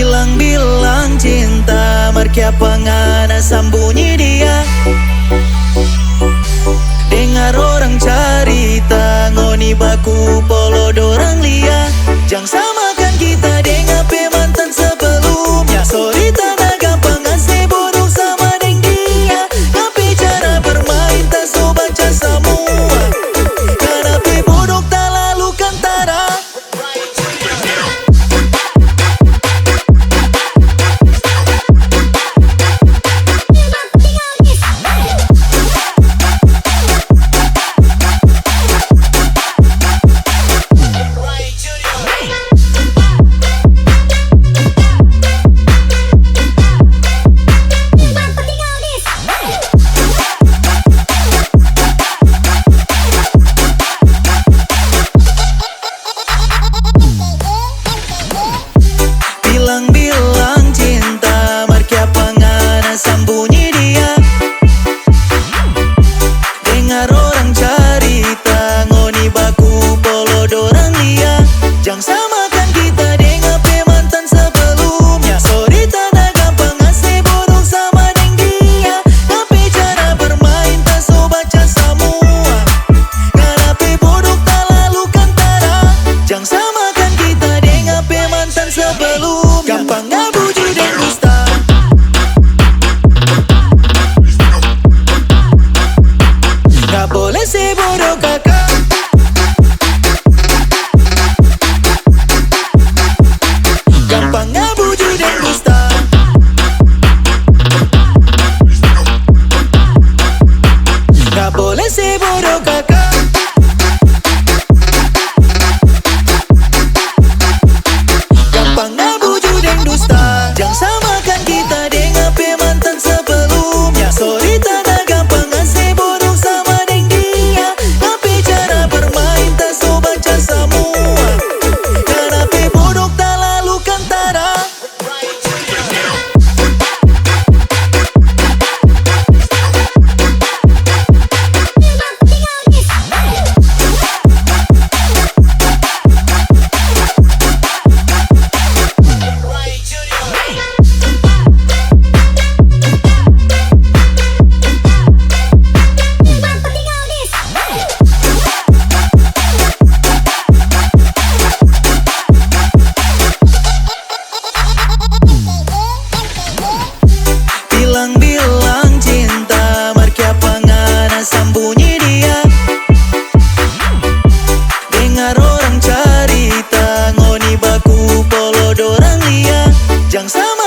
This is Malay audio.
Bilang-bilang cinta, markia pengana sambunyi dia. Dengar orang carita, ngoni baku polo dorang lia. Jangan samakan kita dengan mantan sebelumnya. Sorry tanah gampang ngasih bodoh sama deng dia. Tapi cara bermain tak so baca semua. Kenapa bodoh tak lalu kantara. Bilang-bilang cinta, markia pengana sambunyi dia. Dengar orang carita, ngoni baku polo dorang lia. Jangan samakan kita dengan mantan sebelumnya. Sorry tanah gampang ngasih bodoh sama deng dia. Tapi cara bermain tak so baca semua. Kenapa bodoh tak lalu kantara. Jangan samakan kita dengan mantan sebelumnya. Gampang ngabuju dan dusta. Gak boleh sebodoh kakak. Gampang ngabuju dan dusta. Gak boleh sebodoh kakak. Gampang ngabuju dan dusta. Jangan samakan kita dengan mantan sebelumnya. Sorry tanah gampang ngasih bodoh sama deng dia. Tapi cara bermain tak so baca semua. Kenapa bodoh tak lalu kantara. Bilang-bilang cinta, markia pengana sambunyi dia. Dengar orang carita, ngoni baku polo dorang lia. Jangan sama